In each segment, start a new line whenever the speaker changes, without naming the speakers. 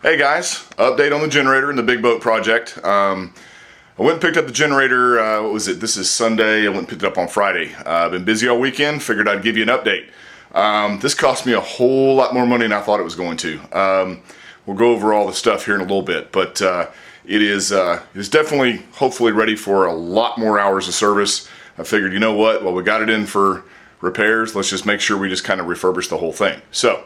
Hey guys, update on the generator and the big boat project. I went and picked up the generator, what was it? This is Sunday. I went and picked it up on Friday. I've been busy all weekend, figured I'd give you an update. This cost me a whole lot more money than I thought it was going to. We'll go over all the stuff here in a little bit, but it is definitely, hopefully ready for a lot more hours of service. I figured, you know what, well, we got it in for repairs, let's just make sure we just kind of refurbish the whole thing. So,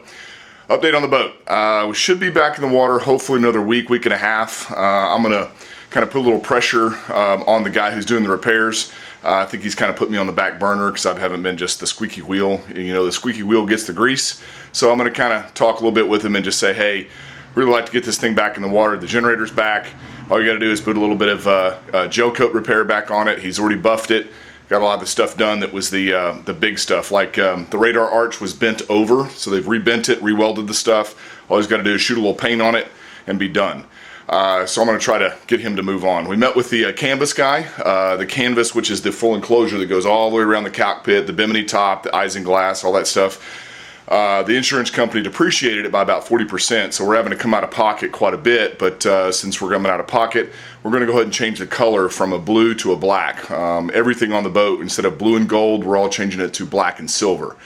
update on the boat. We should be back in the water hopefully another week and a half. I'm going to kind of put a little pressure on the guy who's doing the repairs. I think he's kind of put me on the back burner because I haven't been just the squeaky wheel. You know, the squeaky wheel gets the grease. So I'm going to kind of talk a little bit with him and just say, hey, really like to get this thing back in the water. The generator's back. All you got to do is put a little bit of gel coat repair back on it. He's already buffed it. Got a lot of the stuff done that was the big stuff, like the radar arch was bent over, so they've rebent it, rewelded the stuff. All he's got to do is shoot a little paint on it and be done. So I'm going to try to get him to move on. We met with the canvas guy, the canvas, which is the full enclosure that goes all the way around the cockpit, the bimini top, the isinglass, all that stuff. The insurance company depreciated it by about 40%, so we're having to come out of pocket quite a bit, but since we're coming out of pocket, we're going to go ahead and change the color from a blue to a black. Everything on the boat, instead of blue and gold, we're all changing it to black and silver.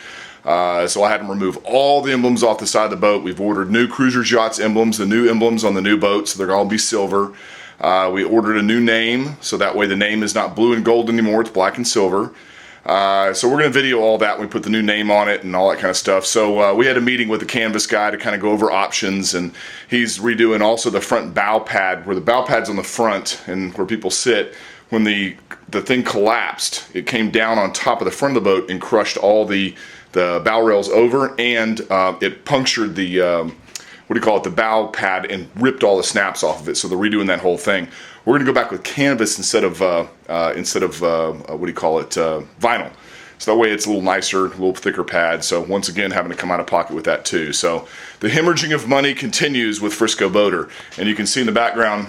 So I had them remove all the emblems off the side of the boat. We've ordered new Cruisers Yachts emblems, the new emblems on the new boat, so they're going to all be silver. We ordered a new name, so that way the name is not blue and gold anymore, it's black and silver. So we're going to video all that. We put the new name on it and all that kind of stuff. So we had a meeting with the canvas guy to kind of go over options, and he's redoing also the front bow pad, where the bow pad's on the front and where people sit. When the thing collapsed, it came down on top of the front of the boat and crushed all the bow rails over, and it punctured the what do you call it, the bow pad, and ripped all the snaps off of it. So they're redoing that whole thing. We're going to go back with canvas instead of what do you call it, vinyl. So that way it's a little nicer, a little thicker pad. So once again, having to come out of pocket with that too. So the hemorrhaging of money continues with Frisco Boater. And you can see in the background,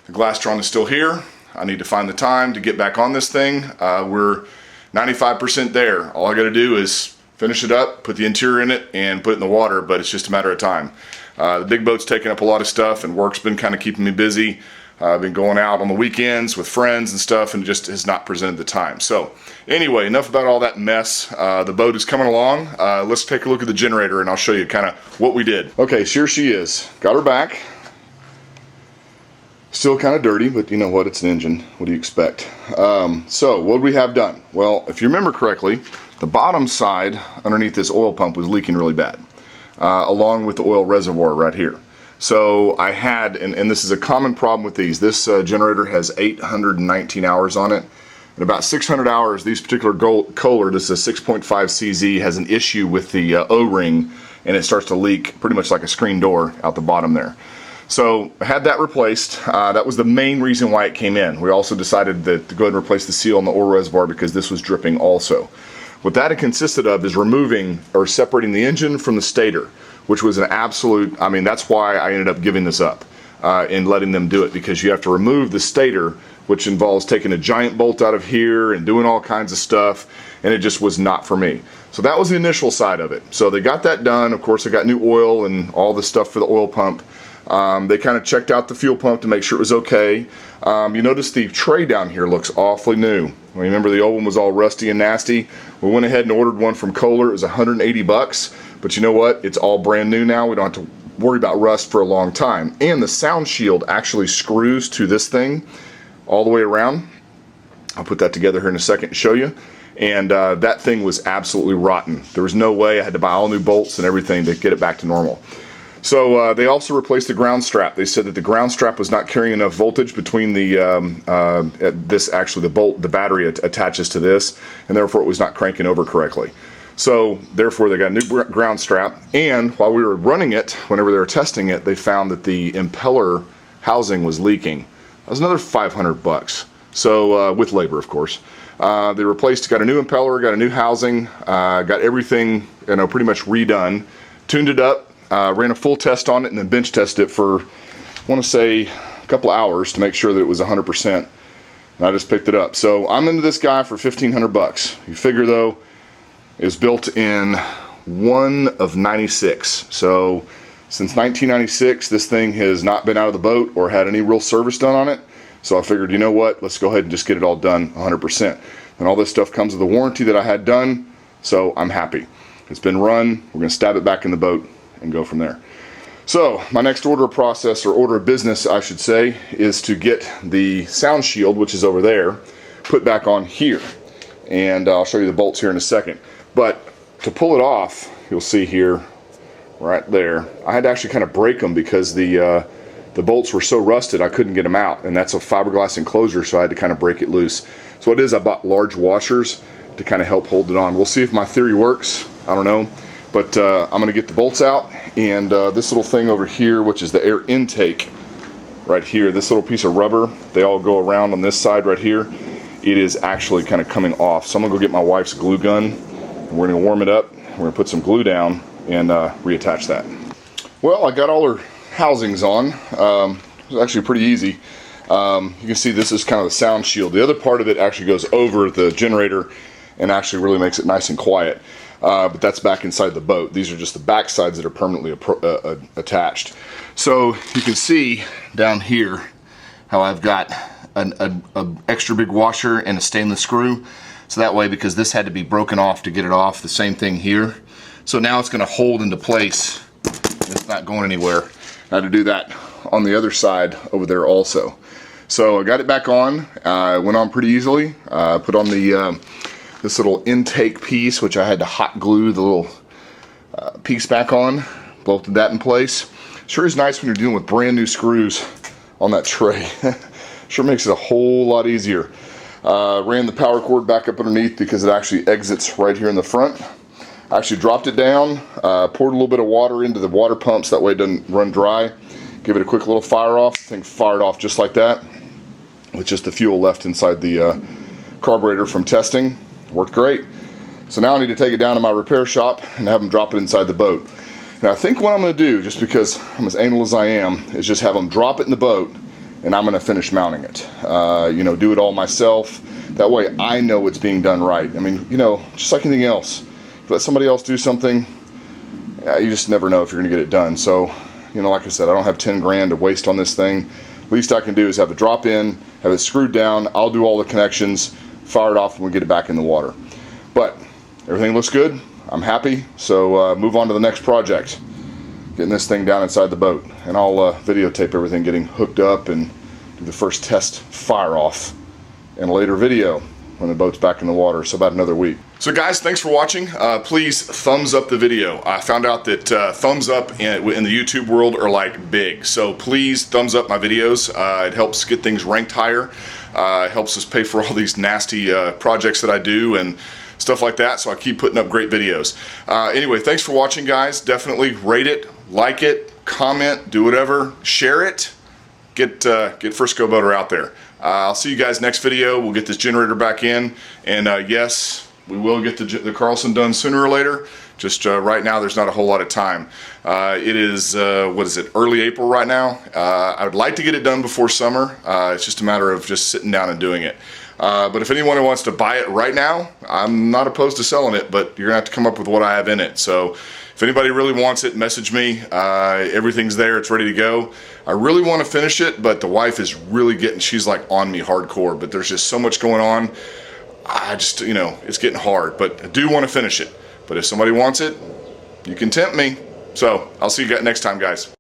the Glastron is still here. I need to find the time to get back on this thing. We're 95% there. All I got to do is finish it up, put the interior in it, and put it in the water, but it's just a matter of time. The big boat's taking up a lot of stuff, and work's been kind of keeping me busy. I've been going out on the weekends with friends and stuff, and just has not presented the time. So anyway, enough about all that mess. The boat is coming along. Let's take a look at the generator, and I'll show you kind of what we did. Okay, so here she is. Got her back. Still kind of dirty, but you know what? It's an engine. What do you expect? So what do we have done? Well, if you remember correctly, the bottom side underneath this oil pump was leaking really bad, along with the oil reservoir right here. So I had, and this is a common problem with these, this generator has 819 hours on it. In about 600 hours, these particular Kohler, this is a 6.5 CZ, has an issue with the O-ring, and it starts to leak pretty much like a screen door out the bottom there. So I had that replaced. That was the main reason why it came in. We also decided to go ahead and replace the seal on the oil reservoir because this was dripping also. What that consisted of is removing or separating the engine from the stator, which was an absolute, I mean, that's why I ended up giving this up and letting them do it, because you have to remove the stator, which involves taking a giant bolt out of here and doing all kinds of stuff, and it just was not for me. So that was the initial side of it. So they got that done. Of course, they got new oil and all the stuff for the oil pump. They kind of checked out the fuel pump to make sure it was okay. You notice the tray down here looks awfully new. Remember the old one was all rusty and nasty? We went ahead and ordered one from Kohler. It was 180 bucks, but you know what? It's all brand new now. We don't have to worry about rust for a long time. And the sound shield actually screws to this thing all the way around. I'll put that together here in a second and show you. And that thing was absolutely rotten. There was no way. I had to buy all new bolts and everything to get it back to normal. So they also replaced the ground strap. They said that the ground strap was not carrying enough voltage between the the battery attaches to this, and therefore it was not cranking over correctly. So therefore they got a new ground strap, and while we were running it, whenever they were testing it, they found that the impeller housing was leaking. That was another 500 bucks. So with labor, of course. They replaced, got a new impeller, got a new housing, got everything, you know, pretty much redone, tuned it up. Ran a full test on it and then bench tested it for, I want to say, a couple hours to make sure that it was 100%. And I just picked it up. So I'm into this guy for 1,500 bucks. You figure though, it was built in 1 of 96. So Since 1996, this thing has not been out of the boat or had any real service done on it. So I figured, you know what, let's go ahead and just get it all done 100%. And all this stuff comes with a warranty that I had done, so I'm happy. It's been run, we're gonna stab it back in the boat and go from there. So my next order of process, or order of business I should say, is to get the sound shield, which is over there, put back on here. And I'll show you the bolts here in a second. But to pull it off, you'll see here, right there, I had to actually kind of break them because the bolts were so rusted I couldn't get them out, and that's a fiberglass enclosure, so I had to kind of break it loose. So what it is, I bought large washers to kind of help hold it on. We'll see if my theory works, I don't know, but I'm going to get the bolts out, and this little thing over here, which is the air intake right here, this little piece of rubber, they all go around on this side right here, it is actually kind of coming off. So I'm going to go get my wife's glue gun, and we're going to warm it up, we're going to put some glue down and reattach that. Well, I got all her housings on. It was actually pretty easy. You can see this is kind of the sound shield. The other part of it actually goes over the generator and actually really makes it nice and quiet. But that's back inside the boat. These are just the back sides that are permanently attached. So you can see down here how I've got an extra big washer and a stainless screw. So that way, because this had to be broken off to get it off, the same thing here. So now it's going to hold into place. It's not going anywhere. I had to do that on the other side over there also. So I got it back on. It went on pretty easily. Put on the this little intake piece, which I had to hot glue the little piece back on. Bolted that in place. Sure is nice when you're dealing with brand new screws on that tray. Sure makes it a whole lot easier. Ran the power cord back up underneath because it actually exits right here in the front. I actually dropped it down, poured a little bit of water into the water pumps, that way it doesn't run dry. Give it a quick little fire off. The thing fired off just like that, with just the fuel left inside the carburetor from testing. Worked great. So now I need to take it down to my repair shop and have them drop it inside the boat. Now I think what I'm going to do, just because I'm as anal as I am, is just have them drop it in the boat, and I'm going to finish mounting it. You know, do it all myself. That way I know it's being done right. I mean, you know, just like anything else. Let somebody else do something, you just never know if you're going to get it done. So, you know, like I said, I don't have 10 grand to waste on this thing. Least I can do is have it drop in, have it screwed down, I'll do all the connections, fire it off, and we'll get it back in the water. But everything looks good, I'm happy, so move on to the next project. Getting this thing down inside the boat, and I'll videotape everything getting hooked up and do the first test fire off in a later video when the boat's back in the water, so about another week. So guys, thanks for watching. Please thumbs up the video. I found out that thumbs up in the YouTube world are like big. So please thumbs up my videos. It helps get things ranked higher. It helps us pay for all these nasty projects that I do and stuff like that. So I keep putting up great videos. Anyway, thanks for watching, guys. Definitely rate it, like it, comment, do whatever, share it. Get Frisco Boater out there. I'll see you guys next video. We'll get this generator back in, and yes, we will get the Carlson done sooner or later. Just right now, there's not a whole lot of time. It is, what is it, early April right now. I would like to get it done before summer. It's just a matter of just sitting down and doing it. But if anyone wants to buy it right now, I'm not opposed to selling it, but you're gonna have to come up with what I have in it. So if anybody really wants it, message me. Everything's there, it's ready to go. I really want to finish it, but the wife is really she's like on me hardcore, but there's just so much going on. I just, you know, it's getting hard, but I do want to finish it. But if somebody wants it, you can tempt me. So I'll see you guys next time, guys.